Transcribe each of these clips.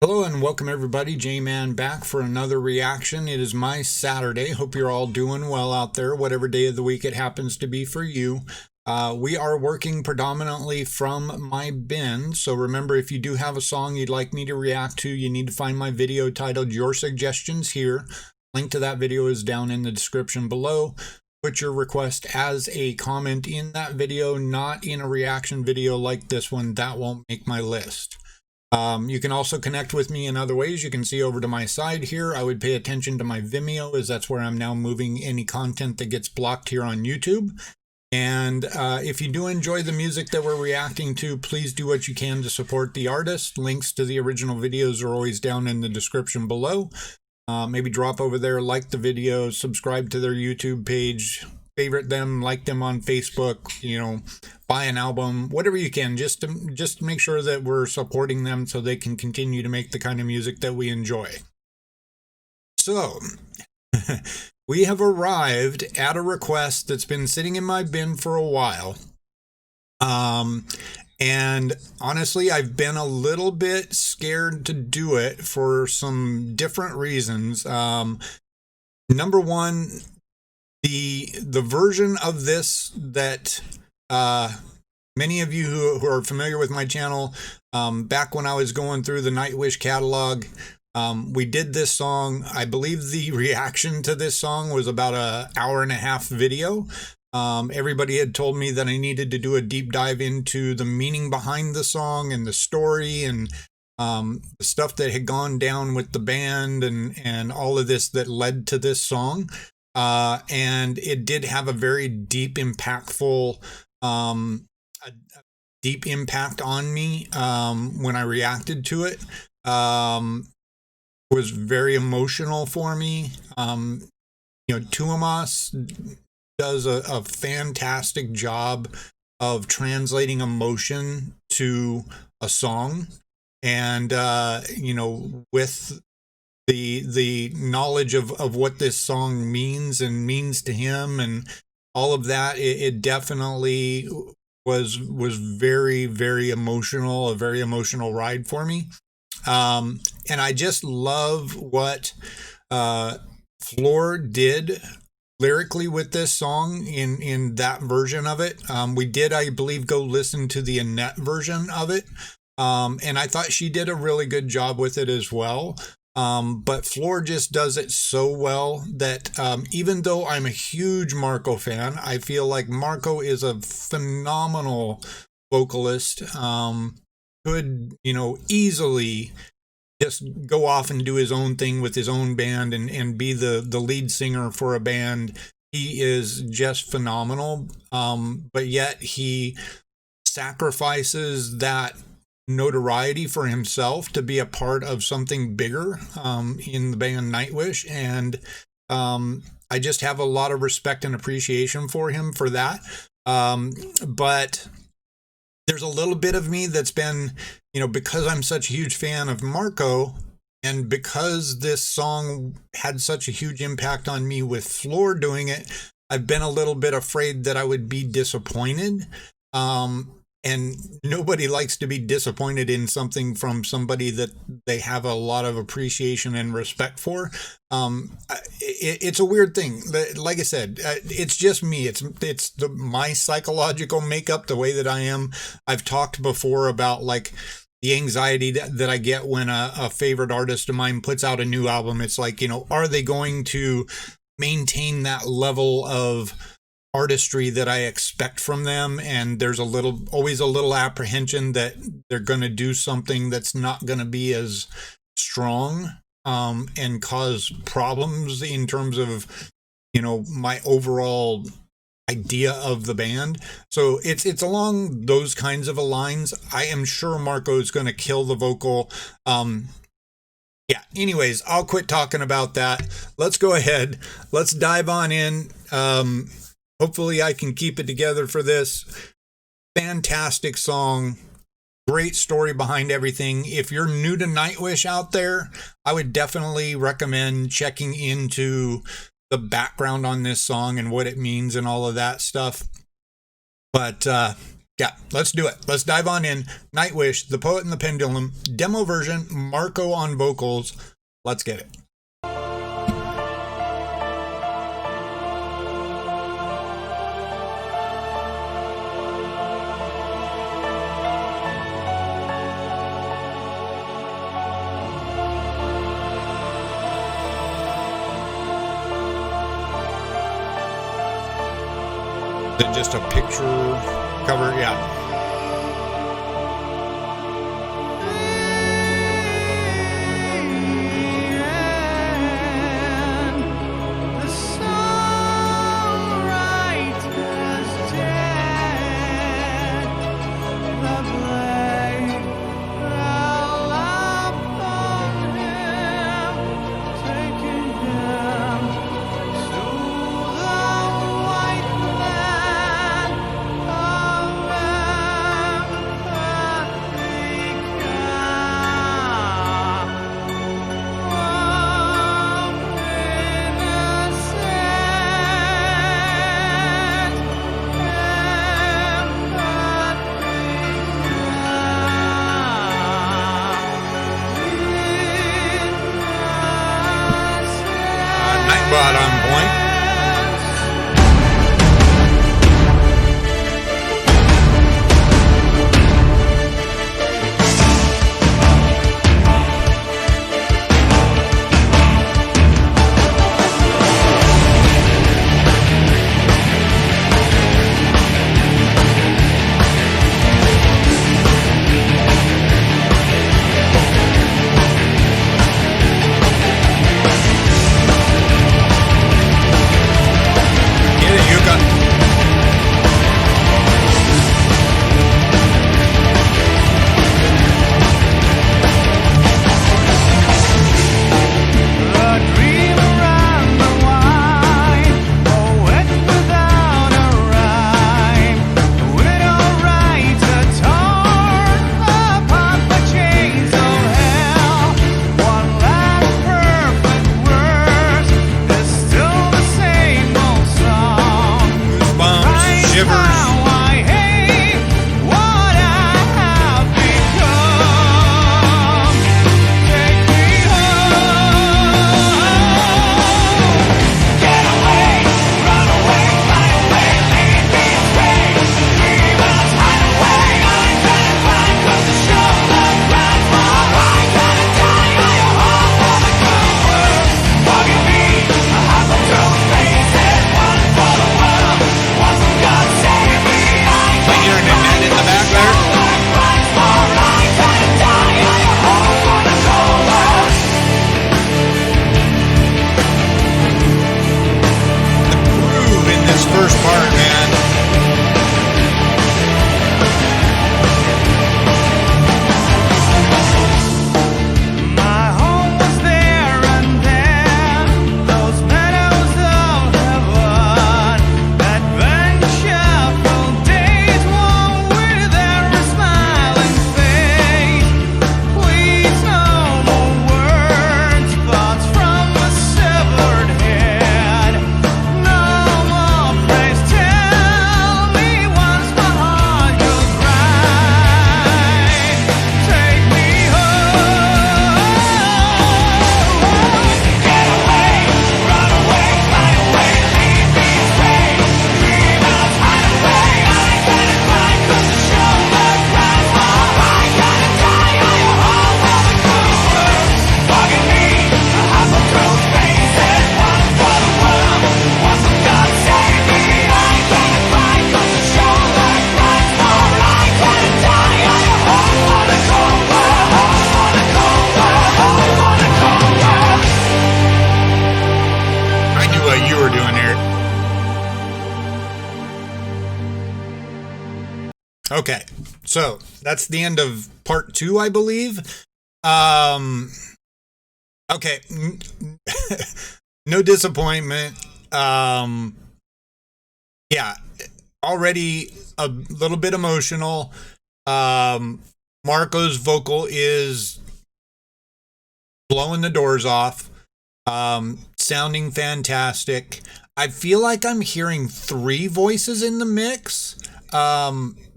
Hello and welcome everybody, J-Man back for another reaction. It is my Saturday. Hope you're all doing well out there, whatever day of the week it happens to be for you. We are working predominantly from my bin, so remember, if you do have a song you'd like me to react to, you need to find my video titled Your Suggestions Here. Link to that video is down in the description below. Put your request as a comment in that video, not in a reaction video like this one. That won't make my list. You can also connect with me in other ways. You can see over to my side here. I would pay attention to my Vimeo, as that's where I'm now moving any content that gets blocked here on YouTube. And if you do enjoy the music that we're reacting to, please do what you can to support the artist. Links to the original videos are always down in the description below. Maybe drop over there, like the video, subscribe to their YouTube page, favorite them, like them on Facebook, you know, buy an album, whatever you can, just to make sure that we're supporting them so they can continue to make the kind of music that we enjoy. So, we have arrived at a request that's been sitting in my bin for a while. And honestly, I've been a little bit scared to do it for some different reasons. Number one, the version of this that many of you who are familiar with my channel, back when I was going through the Nightwish catalog, we did this song. I believe the reaction to this song was about an hour-and-a-half video. Everybody had told me that I needed to do a deep dive into the meaning behind the song and the story and the stuff that had gone down with the band and all of this that led to this song. And it did have a very deep, impactful, deep impact on me when I reacted to it. Was very emotional for me. You know, Tuomas does a fantastic job of translating emotion to a song, and you know, with the knowledge of what this song means to him and all of that, it definitely was very, very emotional, a very emotional ride for me. And I just love what Floor did lyrically with this song in that version of it. We did, I believe, go listen to the Annette version of it. And I thought she did a really good job with it as well. But Floor just does it so well that even though I'm a huge Marko fan, I feel like Marko is a phenomenal vocalist. Could, you know, easily just go off and do his own thing with his own band and be the lead singer for a band. He is just phenomenal. But yet he sacrifices that notoriety for himself to be a part of something bigger in the band Nightwish, and I just have a lot of respect and appreciation for him for that. But there's a little bit of me that's been, you know, because I'm such a huge fan of Marko, and because this song had such a huge impact on me with Floor doing it, I've been a little bit afraid that I would be disappointed. And nobody likes to be disappointed in something from somebody that they have a lot of appreciation and respect for. It's a weird thing. Like I said, it's just me. It's my psychological makeup, the way that I am. I've talked before about like the anxiety that I get when a favorite artist of mine puts out a new album. It's like, you know, are they going to maintain that level of artistry that I expect from them? And there's always a little apprehension that they're going to do something that's not going to be as strong and cause problems in terms of, you know, my overall idea of the band. So it's along those kinds of lines. I am sure Marko is going to kill the vocal. Yeah, anyways, I'll quit talking about that. Let's go ahead. Let's dive on in. Hopefully I can keep it together for this. Fantastic song. Great story behind everything. If you're new to Nightwish out there, I would definitely recommend checking into the background on this song and what it means and all of that stuff. But Yeah, let's do it. Let's dive on in. Nightwish, The Poet and the Pendulum, demo version, Marko on vocals. Let's get it. Then just a picture cover, yeah. Nightbot on point. First part, man. My home was there and then those meadows of heaven, adventureful days, one with every smiling face. Please, no more words, thoughts from a severed head. No more praise. Tell me once my heart goes right. Take me home. Get away, run away, fly away, leave me astray. Dream out, hide away. I gotta cry 'cause the shoulder cries more. I gotta die on your home for the cooler. Forgive me, I hustle through spaces, one for the world. Once I'm God save me, I gotta cry 'cause the shoulder cries more. I gotta die on your home for the cold world. Home for the cold world. Home for the cold world. I knew what you were doing here. Okay, so that's the end of part 2, I believe. Okay, no disappointment. Yeah, already a little bit emotional. Marko's vocal is blowing the doors off, sounding fantastic. I feel like I'm hearing 3 voices in the mix.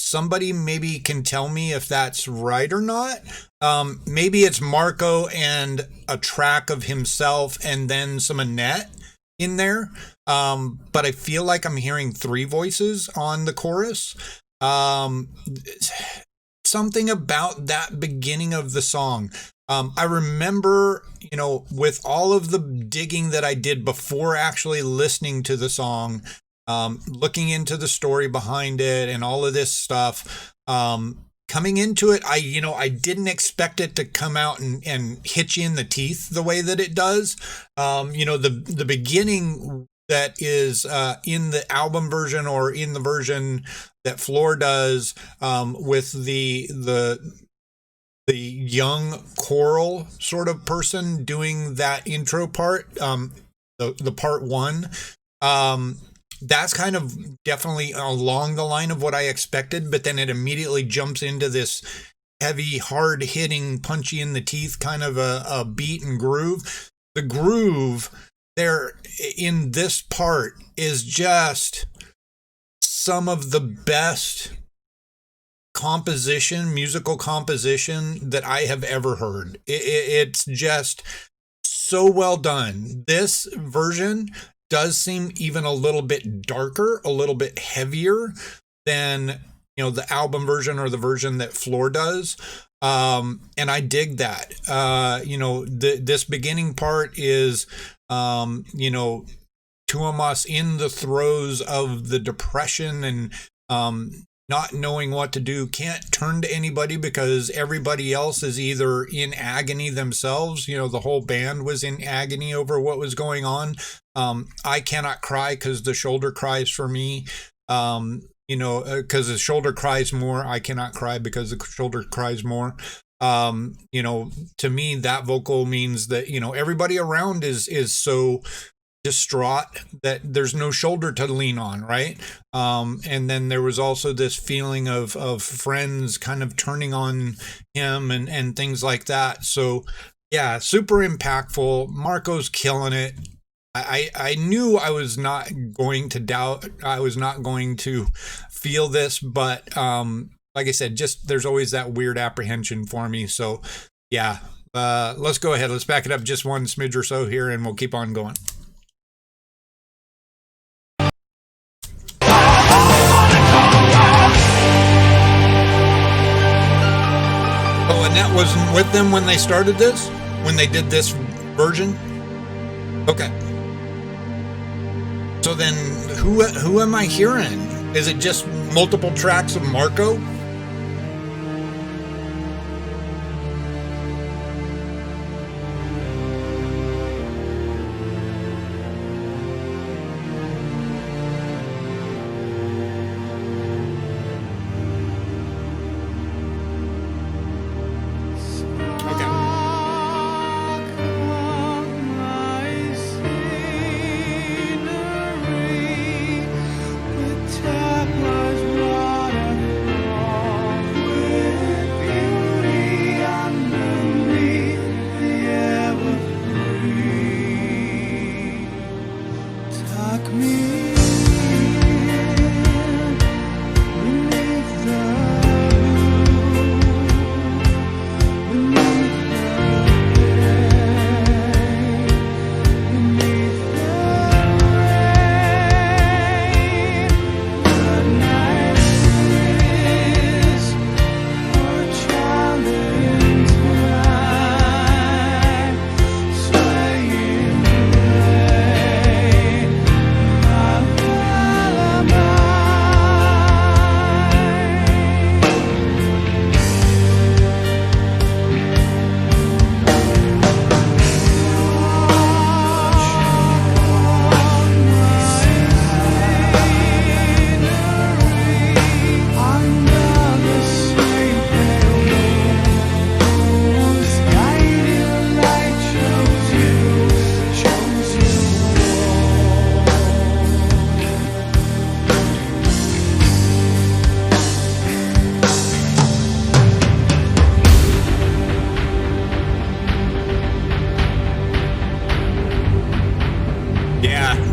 somebody maybe can tell me if that's right or not. Maybe it's Marko and a track of himself and then some Annette in there. But I feel like I'm hearing 3 voices on the chorus. Something about that beginning of the song. I remember, with all of the digging that I did before actually listening to the song, looking into the story behind it and all of this stuff, coming into it, I didn't expect it to come out and hit you in the teeth the way that it does. The beginning that is in the album version or in the version that Floor does, with the young choral sort of person doing that intro part, the part 1, that's kind of definitely along the line of what I expected, but then it immediately jumps into this heavy, hard hitting, punchy in the teeth kind of a beat and groove. The groove there in this part is just some of the best musical composition that I have ever heard. It's just so well done. This version does seem even a little bit darker, a little bit heavier than the album version or the version that Floor does. And I dig that. This beginning part is Tuomas in the throes of the depression and not knowing what to do, can't turn to anybody because everybody else is either in agony themselves. The whole band was in agony over what was going on. I cannot cry because the shoulder cries for me. Because the shoulder cries more. I cannot cry because the shoulder cries more. To me, that vocal means that, everybody around is so distraught that there's no shoulder to lean on, right? And then there was also this feeling of friends kind of turning on him and things like that. So yeah, super impactful. Marko's killing it. I knew I was not going to doubt, I was not going to feel this, but like I said, just there's always that weird apprehension for me. So yeah, let's go ahead. Let's back it up just one smidge or so here and we'll keep on going. Oh, and that wasn't with them when they started this? When they did this version? Okay. So then who am I hearing? Is it just multiple tracks of Marko?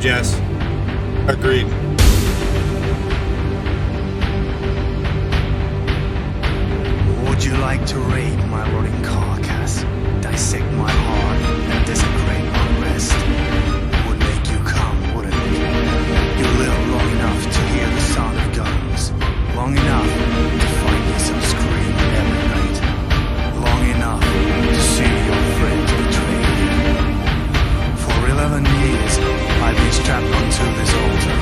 Jess. Agreed. to raid my rotting carcass, dissect my heart, and desecrate my rest. It would make you come, wouldn't it? You live long enough to hear the sound of guns, long enough to find yourself screaming every night, long enough to see your friends betray you. For 11 years, I've been strapped onto this altar.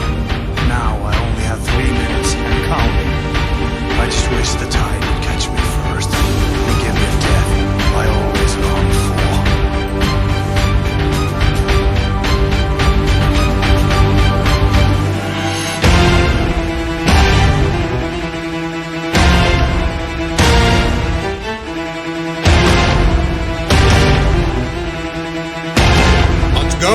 Now I only have 3 minutes and counting. I just wish the tide would catch me first and give me the death I always longed for. Let's go!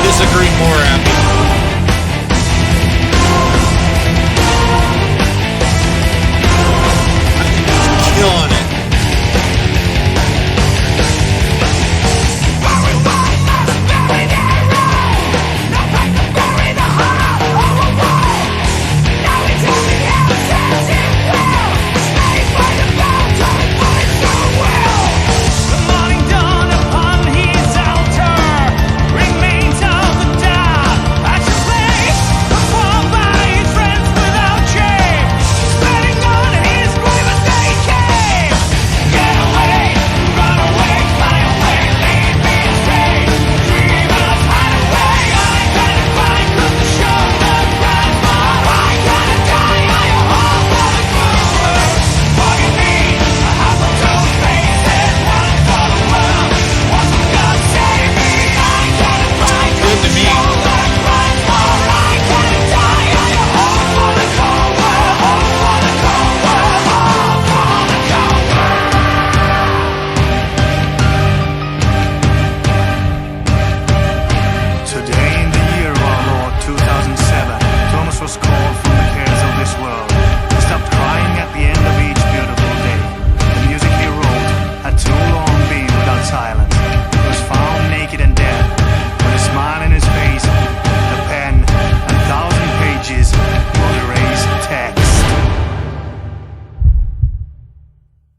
Disagree more, Abby. Killing it.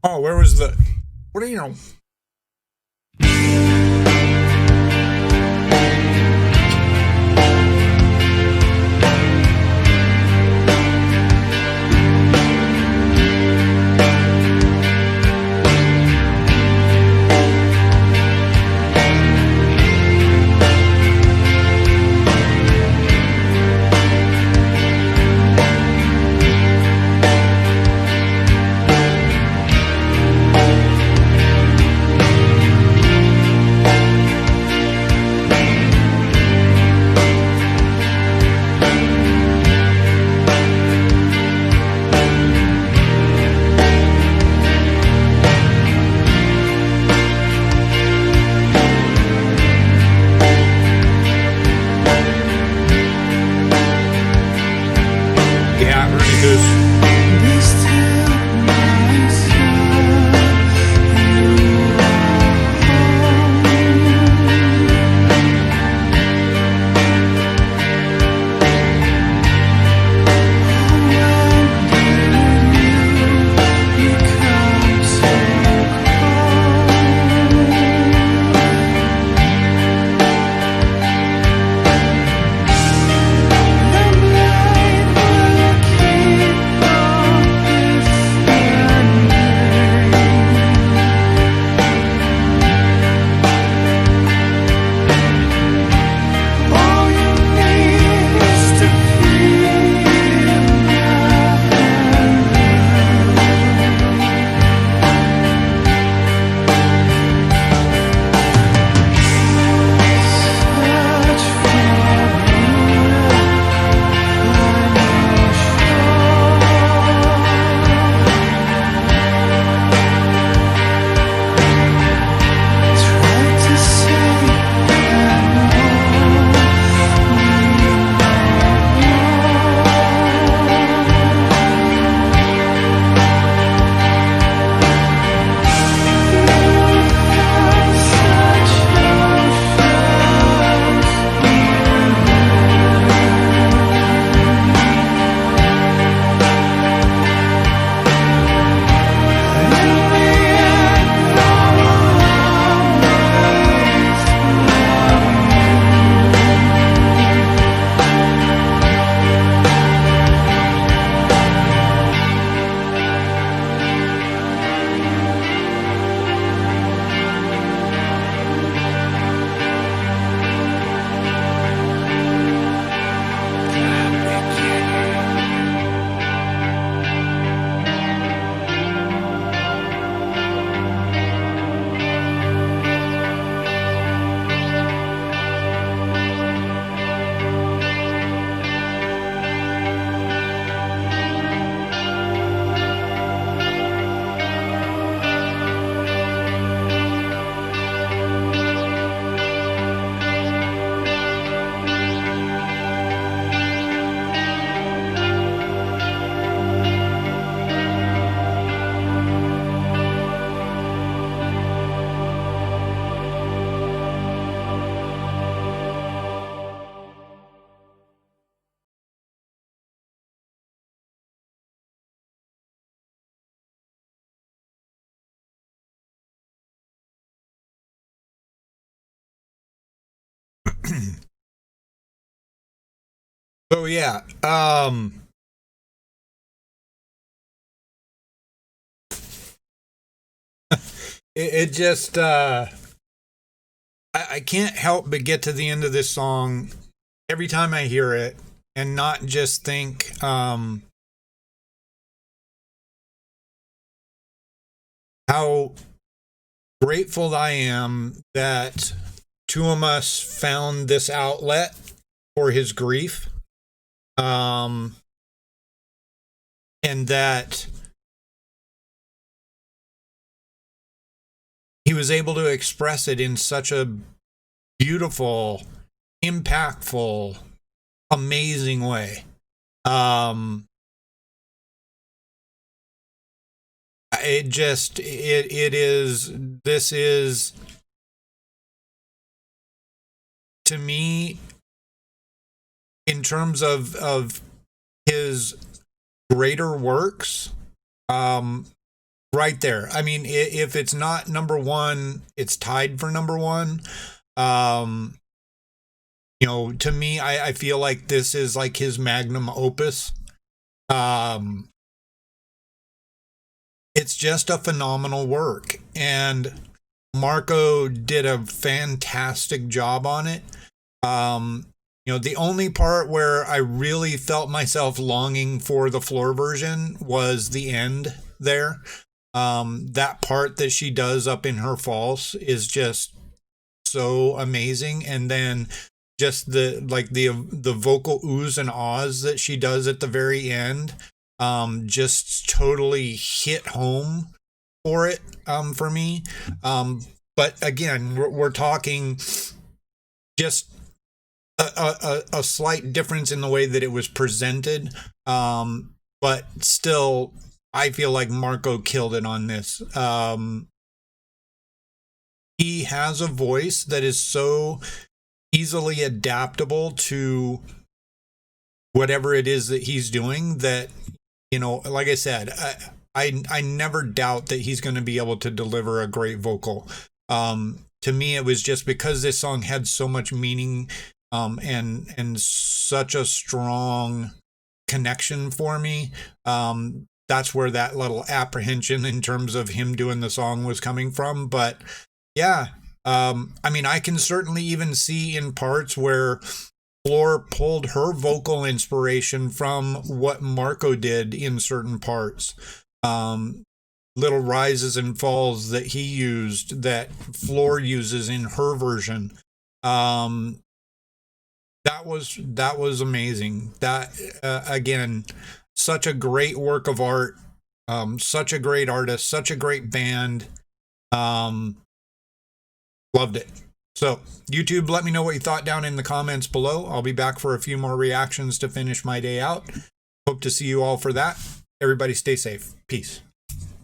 Oh, where was the... What do you know? So yeah, it just I can't help but get to the end of this song every time I hear it and not just think how grateful I am that Tuomas found this outlet for his grief, and that he was able to express it in such a beautiful, impactful, amazing way. This is, to me, in terms of his greater works, right there. I mean, if it's not number one, it's tied for number one. You know, to me, I feel like this is like his magnum opus. It's just a phenomenal work, and Marko did a fantastic job on it. You know, the only part where I really felt myself longing for the floor version was the end there. That part that she does up in her false is just so amazing, and then just the vocal oohs and ahs that she does at the very end, just totally hit home for it, for me. But again, we're talking just a slight difference in the way that it was presented, but still, I feel like Marko killed it on this. He has a voice that is so easily adaptable to whatever it is that he's doing that, you know, like I said, I never doubt that he's going to be able to deliver a great vocal. To me, it was just because this song had so much meaning, and such a strong connection for me. That's where that little apprehension in terms of him doing the song was coming from. But yeah, I mean, I can certainly even see in parts where Floor pulled her vocal inspiration from what Marko did in certain parts. Little rises and falls that he used that Floor uses in her version. That was amazing. That again, such a great work of art. Such a great artist, such a great band. Loved it. So, YouTube, let me know what you thought down in the comments below. I'll be back for a few more reactions to finish my day out. Hope to see you all for that. Everybody stay safe. Peace.